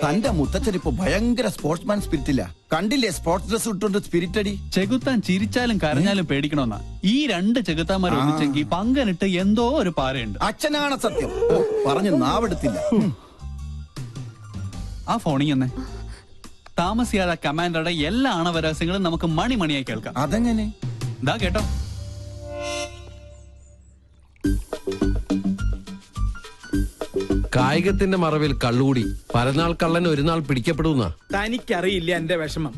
തന്റെ മുത്തച്ഛനിപ്പോ ഭയങ്കര സ്പോർട്സ്മാൻ സ്പിരിറ്റില്ല. കണ്ടില്ലേ സ്പോർട്സ് ഡ്രസ് ഇട്ടുകൊണ്ട് സ്പിരിറ്റ് അടി. ചെകുത്താൻ ചിരിച്ചാലും കരഞ്ഞാലും പേടിക്കണമെന്നാ. ഈ രണ്ട് ചെകുത്താന്മാർ ഒന്നിച്ചെങ്കിൽ പങ്കനിട്ട് എന്തോ ഒരു പാറയുണ്ട്. അച്ഛനാണ് സത്യം. പറഞ്ഞു നാവെടുത്തില്ല. ആ ഫോണിൽ തന്നെ താമസിയാതെ കമാൻഡറുടെ എല്ലാ ആണവരഹസ്യങ്ങളും നമുക്ക് മണിമണിയായി കേൾക്കാം. അതെങ്ങനെ? ഇതാ കേട്ടോ. കായികത്തിന്റെ മറവിൽ കള്ളുകൂടി പരനാൾ കള്ളൻ ഒരു നാൾ പിടിക്കപ്പെടുന്ന. തനിക്കറിയില്ല എന്റെ വിഷമം.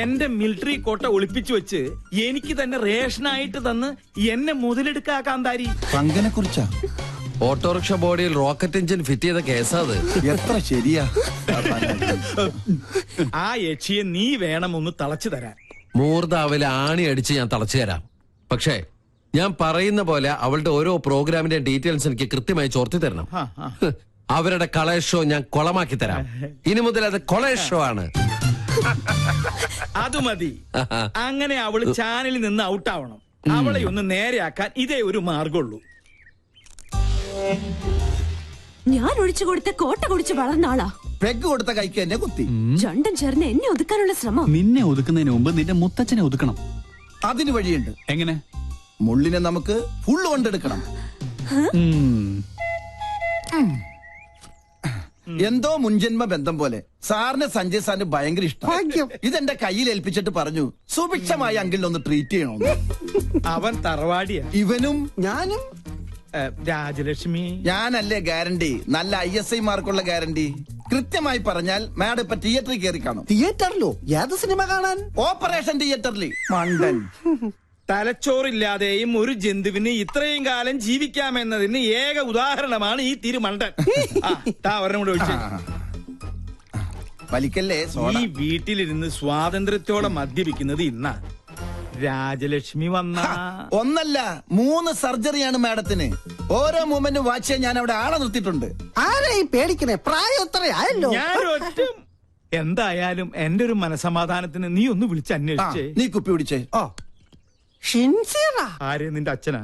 എന്റെ മിലിറ്ററി കോട്ട ഒളിപ്പിച്ചു വെച്ച് എനിക്ക് തന്നെ റേഷനായിട്ട് തന്ന് എന്നെ മുതലെടുക്കാൻ താരി. പങ്കനെ കുറിച്ചാ? ഓട്ടോറിക്ഷ ബോഡിയിൽ റോക്കറ്റ് എഞ്ചിൻ ഫിറ്റ് ചെയ്ത കേസാത്. എത്ര ശരിയാ. ആ യക്ഷിയെ നീ വേണം ഒന്ന് തളച്ചു തരാൻ. മൂർദാവിലെ ആണി അടിച്ച് ഞാൻ തളച്ചു തരാം. പക്ഷേ ഞാൻ പറയുന്ന പോലെ അവളുടെ ഓരോ പ്രോഗ്രാമിന്റെ ഡീറ്റെയിൽസ് എനിക്ക് കൃത്യമായി ചോർത്തി തരണം. അവരുടെ കളേഷ് ഷോ ഞാൻ കൊളമാക്കി തരാം. ഇനി മുതൽ അത് കൊളേഷ് ഷോ ആണ്. അത് മതി. അങ്ങനെ അവള് ചാനലിൽ നിന്ന് ഔട്ടാവണം. അവളെ ഒന്ന് നേരെയാക്കാൻ ഇതേ ഒരു മാർഗമുള്ളൂ. ഞാൻ ഒഴിച്ചു കൊടുത്ത കോട്ട കുടിച്ച് വളർന്ന ആളാ. പെഗ് കൊടുത്ത കൈക്ക് എന്നെ കുത്തി. രണ്ടും ചേർന്ന് എന്നെ ഒതുക്കാനുള്ള ശ്രമം. നിന്നെ ഒതുക്കുന്നതിന് മുമ്പ് നിന്റെ മുത്തച്ഛനെ ഒതുക്കണം. അതിന് വഴിയുണ്ട്. എങ്ങനെ? മുള്ളിനെ നമുക്ക് ഫുള്ള് കൊണ്ടെടുക്കണം. എന്തോ മുൻജന്മ ബന്ധം പോലെ സാറിന് സഞ്ജയ് സാറിന് ഭയങ്കര ഇഷ്ടം. ഇതെന്റെ കയ്യിൽ ഏൽപ്പിച്ചിട്ട് പറഞ്ഞു സുഭിക്ഷമായി അങ്കിളിനെ ഒന്ന് ട്രീറ്റ് ചെയ്യണമെന്ന്. അവൻ തറവാടിയാ. ഇവനും ഞാനും. രാജലക്ഷ്മി ഞാനല്ലേ ഗ്യാരണ്ടി? നല്ല ISI മാർക്കുള്ള ഗ്യാരണ്ടി. കൃത്യമായി പറഞ്ഞാൽ മാഡം ഇപ്പൊ തിയേറ്ററിൽ കയറി കാണും. തിയേറ്ററിലോ? ഏത് സിനിമ കാണാൻ? ഓപ്പറേഷൻ തിയേറ്ററിൽ. മണ്ടൻ. തലച്ചോറില്ലാതെയും ഒരു ജന്തുവിന് ഇത്രയും കാലം ജീവിക്കാമെന്നതിന് ഏക ഉദാഹരണമാണ് ഈ തിരുമണ്ടൻ. ഒരെണ്ണം കൂടെ ഒഴിച്ചു. വലിക്കല്ലേ. ഈ വീട്ടിലിരുന്ന് സ്വാതന്ത്ര്യത്തോടെ മദ്യപിക്കുന്നത് ഇന്നാ. രാജലക്ഷ്മി വന്ന ഒന്നല്ല 3 സർജറിയാണ് മാഡത്തിന്. ഓരോ മൂമെന്റും വാച്ച് ചെയ്യാൻ ഞാൻ അവിടെ ആളെ നിർത്തിയിട്ടുണ്ട്. ആരെയും പേടിക്കണേ, പ്രായം എത്രയായല്ലോ. എന്തായാലും എന്റെ ഒരു മനസമാധാനത്തിന് നീ ഒന്ന് വിളിച്ച് അന്വേഷിച്ചേ. നീ കുപ്പി പിടിച്ചേ. ആരെ? നിന്റെ അച്ഛനാ?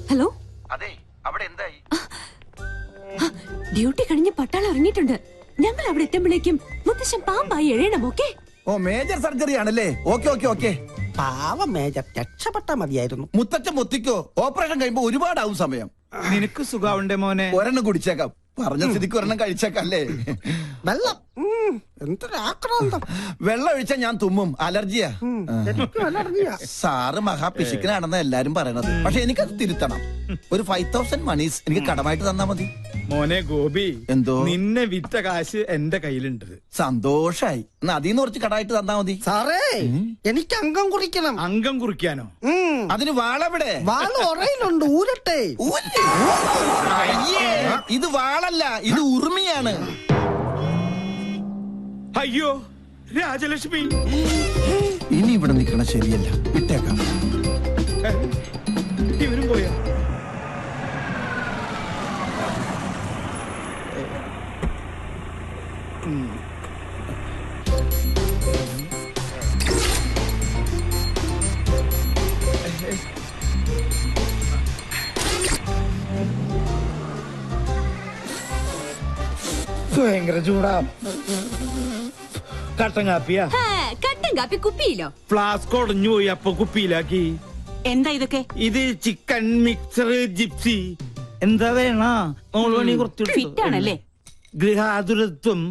ഹലോ. അതെ, അവിടെ എന്തായി? ഡ്യൂട്ടി കഴിഞ്ഞ് പട്ടാളം ഇറങ്ങിയിട്ടുണ്ട്. ഞങ്ങൾ അവിടെ എത്തുമ്പോഴേക്കും മുത്തശ്ശൻ പാമ്പായി എഴയണം. ഓക്കെ? ഓ, മേജർ സർജറി ആണല്ലേ. Okay okay okay. പാവം മേജർ, രക്ഷപ്പെട്ടാ മതിയായിരുന്നു. മുത്തച്ഛൻ മുത്തിക്കോ. ഓപ്പറേഷൻ കഴിയുമ്പോ ഒരുപാടാവും സമയം. നിനക്ക് സുഖാവുണ്ടേ മോനെ? ഒരെണ്ണം കുടിച്ചേക്കാം. പറഞ്ഞ സ്ഥിതിക്ക് ഒരെണ്ണം കഴിച്ചേക്കല്ലേ. വെള്ളം എന്തൊരാക്രാന്തം. വെള്ളം ഒഴിച്ചാൽ ഞാൻ തുമ്മും. അലർജിയാ. സാറ് മഹാപിശുക്കനാണെന്ന് എല്ലാരും പറയണത്. പക്ഷെ എനിക്കത് തിരുത്തണം. ഒരു 5000 മണീസ് എനിക്ക് കടമായിട്ട് തന്നാ മതി. മോനെ ഗോപി, എന്തോ? നിന്നെ വിറ്റ കാശ് എന്റെ കയ്യിലുണ്ട്. സന്തോഷായി. എന്നാ അതിന്ന് കുറച്ച് കടമായിട്ട് തന്നാ മതി. സാറേ, എനിക്ക് അംഗം കുറിക്കണം. അംഗം കുറിക്കാനോ? അതിന് വാളെവിടെ? വാള് ഒറയിലുണ്ട്, ഊരട്ടെ. ഇത് വാളല്ല, ഇത് ഉറുമിയാണ്. അയ്യോ രാജലക്ഷ്മി, ഇനി ഇവിടെ നിൽക്കണ ശരിയല്ല. വിട്ടേക്കാം. ഇവരും പോയാ? ഭയങ്കര ചൂടാ. കട്ടൻ കാപ്പിയാ? കട്ടൻ കാപ്പി കുപ്പിയിലോ? ഫ്ലാസ്ക് ഒടഞ്ഞു പോയി, അപ്പൊ കുപ്പിയിലാക്കി. എന്താ ഇതൊക്കെ? ഇത് ചിക്കൻ മിക്സർ ജിപ്സി. എന്താ വേണ? ഫിറ്റാണല്ലേ? ഗൃഹാതുരത്വം,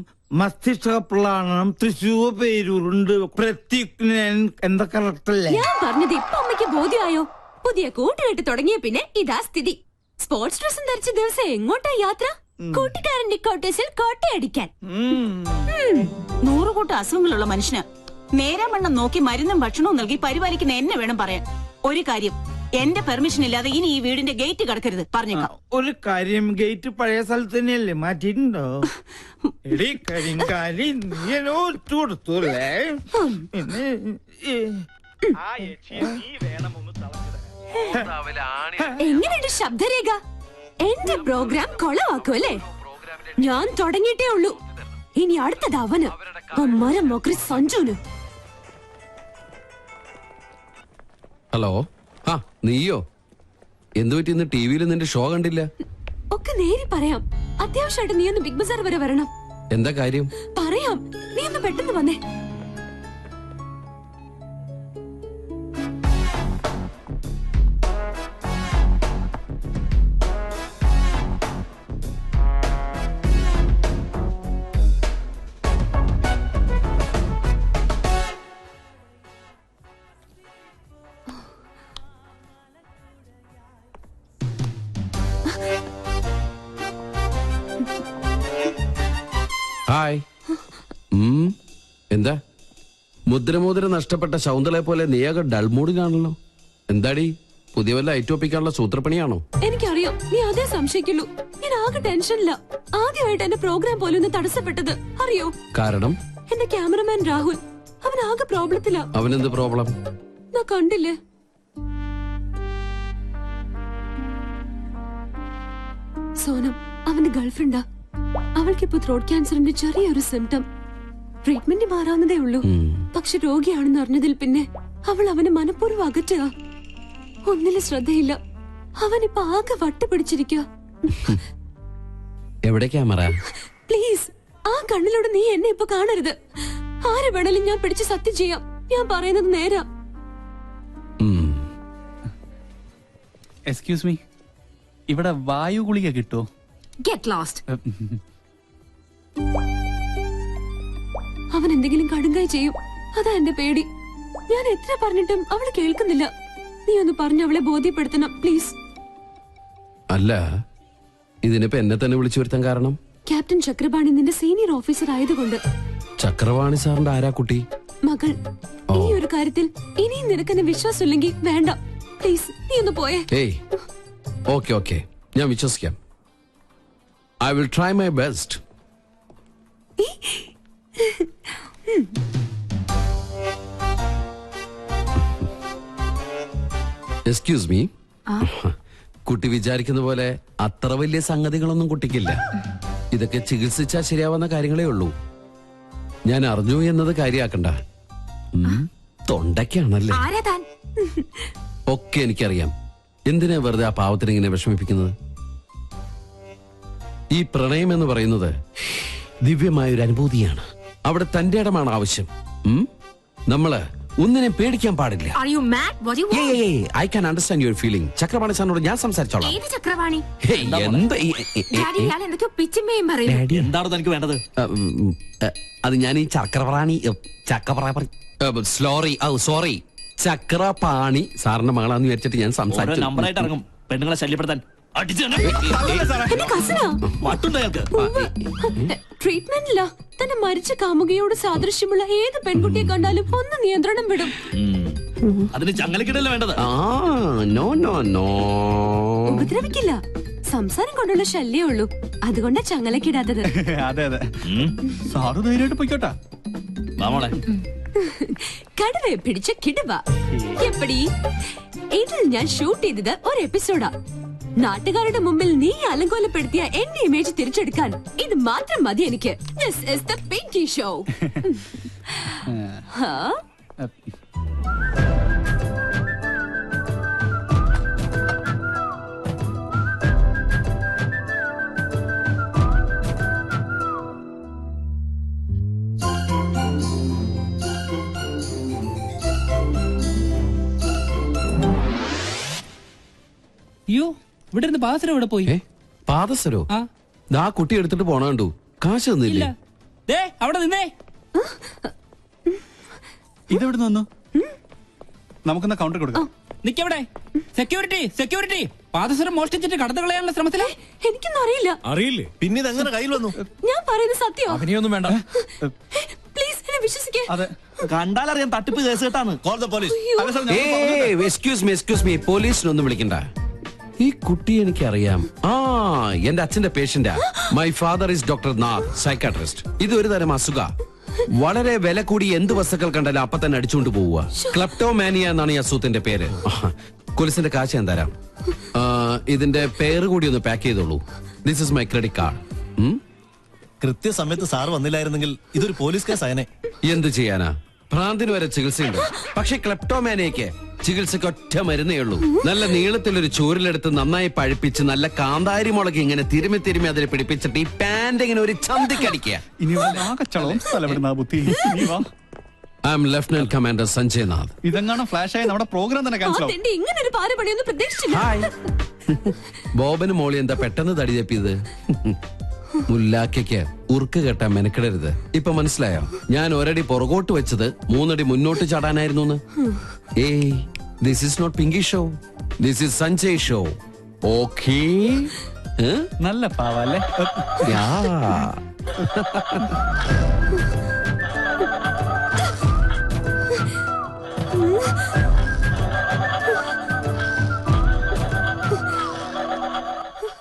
മസ്തിഷ്കപ്ലാണം, തൃശൂർ പേരൂരുണ്ട്, പ്രത്യുഗ്നൻ. എന്താ കറക്റ്റല്ലേ? ഞാൻ പറഞ്ഞത് ഇപ്പൊ അമ്മയ്ക്ക് ബോധ്യമായോ? പുതിയ കൂട്ടുകെട്ട് തുടങ്ങിയ പിന്നെ ഇതാ സ്ഥിതി. സ്പോർട്സ് ഡ്രസ്സും ധരിച്ച ദിവസം എങ്ങോട്ടാ യാത്ര? കൂട്ടുകാരന്റെ കോട്ടേഴ്സിൽ കോട്ടയടിക്കാൻ. 100 കൂട്ടം അസുഖങ്ങളുള്ള മനുഷ്യന് നേരം വണ്ണം നോക്കി മരുന്നും ഭക്ഷണവും നൽകി പരിപാലിക്കുന്ന എന്നെ വേണം പറയാൻ. ഒരു കാര്യം, എന്റെ പെർമിഷൻ ഇല്ലാതെ ഇനി ഈ വീടിന്റെ ഗേറ്റ് കടക്കരുത്, പറഞ്ഞേക്കാം. ഒരു കാര്യം, ഗേറ്റ് പഴയ സ്ഥലത്ത് തന്നെയല്ലേ, മാറ്റിയിട്ടുണ്ടോ? എടീ കരിങ്കാലി, നീയനോടുത്തൂല്ലേ? എങ്ങനെയുണ്ട് ശബ്ദരേഖ? എന്റെ പ്രോഗ്രാം കൊളവാക്കും അല്ലേ? ഞാൻ തുടങ്ങിയിട്ടേ ഉള്ളൂ. ഇനി അടുത്തത് അവന്, ആ മരം മൊക്കറി സഞ്ജുന്. ഹലോ, ആ നീയോ? എന്തു പറ്റി ഇന്ന് ടിവിയിൽ നിന്റെ ഷോ കണ്ടില്ല? ഒക്കെ നേരി പറയാം. അത്യാവശ്യമായിട്ട് നീ ഒന്ന് ബിഗ് ബസാർ വരെ വരണം. എന്താ കാര്യം? പറയാം, നീ ഒന്ന് പെട്ടെന്ന് വന്നേ. ഹായ്. എന്താ മുദ്രമോതിര നഷ്ടപ്പെട്ട ശൗന്തളെ പോലെ നീയാകെ ഡൾമൂഡിലാണല്ലോ. എന്താടി, പുതിയ വല്ല ഐറ്റോപ്പിക്കാനുള്ള സൂത്രപ്പണിയാണോ? എനിക്കറിയാം, നീ അതേ സംശയിക്കുള്ളൂ. ഞാൻ ആകെ ടെൻഷനില്ല. ആദ്യമായിട്ട് എന്റെ പ്രോഗ്രാം പോലും ഒന്ന് തടസ്സപ്പെട്ടത് അറിയോ? കാരണം എന്റെ ക്യാമറമാൻ രാഹുൽ, അവൻ ആകെ പ്രോബ്ലത്തിലാ. അവനെന്ത് പ്രോബ്ലം? ഞാൻ കണ്ടില്ലേ, സോനം അവന്റെ ഗേൾഫ്രണ്ടാ. അവൾക്കിപ്പോ ത്രോട്ട് ക്യാൻസറിന്റെ ചെറിയൊരു സിംറ്റം. ട്രീറ്റ്മെന്റ് മാറാവുന്നതേ ഉള്ളൂ. പക്ഷെ രോഗിയാണെന്ന് അറിഞ്ഞതിൽ പിന്നെ അവൾ അവനെ മനഃപൂർവ്വം അകറ്റുക. ഒന്നിലും ശ്രദ്ധയില്ല. അവനിപ്പോ ആകെ വട്ടുപിടിച്ചിരിക്കുക. എവിടെ ക്യാമറ? പ്ലീസ്, ആ കണ്ണിലൂടെ നീ എന്നെ ഇപ്പൊ കാണരുത്. ആരെ വേണേലും ഞാൻ പിടിച്ച് സത്യം ചെയ്യാം. ഞാൻ പറയുന്നത് നേരാ. എക്സ്ക്യൂസ് മീ, ഇവിടെ വായു ഗുളിക കിട്ടോ? Get lost. അവൻ എന്തെങ്കിലും കടുങ്കായി ചെയ്യും, അതാ എന്റെ പേടി. ഞാൻ എത്ര പറഞ്ഞിട്ടും അവള് കേൾക്കുന്നില്ല. നീ ഒന്ന് പറഞ്ഞ് അവളെ ബോധ്യപ്പെടുത്തണം പ്ലീസ്. അല്ല, ഇതിനിപ്പോ എന്നെ തന്നെ വിളിച്ചു വരുത്താൻ കാരണം? ക്യാപ്റ്റൻ ചക്രപാണി നിന്റെ സീനിയർ ഓഫീസർ ആയതുകൊണ്ട്. ചക്രവാണി സാറിന്റെ ആരാ കുട്ടി? മകൾ. ഈ ഒരു കാര്യത്തിൽ ഇനിയും നിനക്കെന്നെ വിശ്വാസമില്ലെങ്കിൽ വേണ്ട. പ്ലീസ്, നീ ഒന്ന് പോയേ. ഏയ്, ഓക്കെ ഓക്കെ, ഞാൻ വിശ്വസിക്കാം. I will try my best. Excuse me. കുട്ടി വിചാരിക്കുന്ന പോലെ അത്ര വലിയ സംഗതികളൊന്നും കുട്ടിക്കില്ല. ഇതൊക്കെ ചികിത്സിച്ചാൽ ശരിയാവുന്ന കാര്യങ്ങളേ ഉള്ളൂ. ഞാൻ അറിഞ്ഞു എന്നത് കാര്യാക്കണ്ട. തൊണ്ടയ്ക്കാണല്ലേ? ഒക്കെ എനിക്കറിയാം. എന്തിനാ വെറുതെ ആ പാവത്തിന് ഇങ്ങനെ വിഷമിപ്പിക്കുന്നത്? ഈ പ്രണയം എന്ന് പറയുന്നത് ദിവ്യമായൊരു അനുഭൂതിയാണ്. അവിടെ തന്റെ ഇടമാണ് ആവശ്യം. നമ്മള് ഒന്നിനെ പേടിക്കാൻ പാടില്ല. I can understand your feeling. Chakravani സാറിനോട് ഞാൻ സംസാരിച്ചോളാം. ചക്രവാണി എന്താണ് തനിക്ക് വേണ്ടത്? അത് ഞാൻ ഈ ചക്രപാണി സോറി ചക്രപാണി സാറിന്റെ മകളാന്ന് വിചാരിച്ചിട്ട് ഞാൻ സംസാരിച്ചു. നമ്പറായിട്ട് ഇറങ്ങും പെണ്ണുങ്ങളെ ശല്യപ്പെടുത്താൻ. ട്രീറ്റ്മെന്റില്ല. തന്നെ മരിച്ച കാമുകയോട് സാദൃശ്യമുള്ള ഏത് പെൺകുട്ടിയെ കണ്ടാലും ഒന്ന് നിയന്ത്രണം വിടും. അതിന് ചങ്ങലക്കിടല്ലേ വേണ്ടത്? നോ നോ നോ, ഉപദ്രവിക്കില്ല. സംസാരം കൊണ്ടുള്ള ശല്യേ ഉള്ളൂ. അതുകൊണ്ടാ ചങ്ങലക്കിടാത്തത്. അതെ അതെ, സാറ് ധൈര്യമായിട്ട് പൊയ്ക്കോട്ടാ. വാമോളെ, കടുവയെ പിടിച്ച കിടുവ. എപ്പടി? ഇതിൽ ഞാൻ ഷൂട്ട് ചെയ്തത് ഒരു എപ്പിസോഡാ. നാട്ടുകാരുടെ മുമ്പിൽ നീ അലങ്കോലപ്പെടുത്തിയ എന്റെ ഇമേജ് തിരിച്ചെടുക്കാൻ ഇത് മാത്രം മതി എനിക്ക്. This is the Pinky Show. അയ്യോ, ഇവിടെ ഇരുന്ന് പാദസരം ഇവിടെ പോയി. പാദസരോ? ദാ കുട്ടി എടുത്തിട്ട് പോണ കണ്ടു. കാശ് തന്നില്ലേ? ദേ അവിടെ നിന്നേ. ഇതെവിടെ നിന്നു? നമുക്കെന്നാ കൗണ്ടർ കൊടുക്കാം. നിക്കവിടെ. സെക്യൂരിറ്റി സെക്യൂരിറ്റി, പാദസരം മോഷ്ടിച്ചിട്ട് കടന്നു കളയാനുള്ള ശ്രമത്തിലെ. എനിക്കൊന്നും അറിയില്ല. അറിയില്ലേ? പിന്നെ ഇതെങ്ങനെ കയ്യിൽ വന്നു? ഞാൻ പറയുന്നത് സത്യം. അഭിനയൊന്നും വേണ്ട. പ്ലീസ് എന്നെ വിശ്വസിക്കേ. അതെ, കണ്ടാലറിയാം തട്ടിപ്പ് കേസ് കേട്ടാണ്. Call the police. Excuse me, പോലീസിനൊന്നും വിളിക്കണ്ട. ഈ കുട്ടി എനിക്കറിയാം. എന്റെ അച്ഛന്റെ പേഷ്യന്റാ. My father is doctor Nath, psychiatrist. ഇത് ഒരു തരം അസുഖ. വളരെ വില കൂടി എന്ത് വസ്തുക്കൾ കണ്ടാലും അപ്പൊ തന്നെ അടിച്ചുകൊണ്ട് പോവുക. ക്ലെപ്റ്റോമാനിയ എന്നാണ് ഈ അസുഖത്തിന്റെ പേര്. പോലീസിന്റെ കാശ് ഞാൻ തരാം. ഇതിന്റെ പേര് കൂടി ഒന്ന് പാക്ക് ചെയ്തോളൂ. This is my credit card. കൃത്യസമയത്ത് സാർ വന്നില്ലായിരുന്നെങ്കിൽ ഇതൊരു പോലീസ് കേസ് ആയനെ. എന്ത് ചെയ്യാനാ, ഭ്രാന്തിന് വരെ ചികിത്സയുണ്ട്. പക്ഷെ ക്ലെപ്റ്റോമാനിയക്ക് ചികിത്സക്ക് ഒറ്റ മരുന്നേ ഉള്ളൂ. നല്ല നീളത്തിലൊരു ചൂരിലെടുത്ത് നന്നായി പഴുപ്പിച്ച് നല്ല കാന്താരി മുളക് ഇങ്ങനെ തിരുമ്മി തിരുമ്മി അതിൽ പിടിപ്പിച്ചിട്ട് ഈ പാന്റ് ഇങ്ങനെ ഒരു ചന്തിക്കടിക്കുക. ഇനി ആകച്ചളവും സ്ഥലപ്പെടുന്ന ബുദ്ധി. ഇനി വാ. I am lieutenant commander Sanjay Nath. ഇതെങ്ങാണ് ഫ്ലാഷ് ആയി നമ്മുടെ പ്രോഗ്രാം തന്നെ ക്യാൻസൽ ആവും. അതെന്റെ ഇങ്ങനെ ഒരു പാരപണിയൊന്നും പ്രതീക്ഷിച്ചില്ല. ഹായ്. ബോബന് മോളി എന്താ പെട്ടെന്ന് തടി തപ്പിയത്? മുല്ലാക്കയ്ക്ക് ഉറുക്ക് കെട്ടാൻ മെനക്കിടരുത്. ഇപ്പൊ മനസ്സിലായോ? ഞാൻ ഒരടി പുറകോട്ട് വെച്ചത് 3 അടി മുന്നോട്ട് ചാടാനായിരുന്നു. Hey, this is not Pinky show, this is Sanjay show. Okay? നല്ല പാവല്ലേ? യാ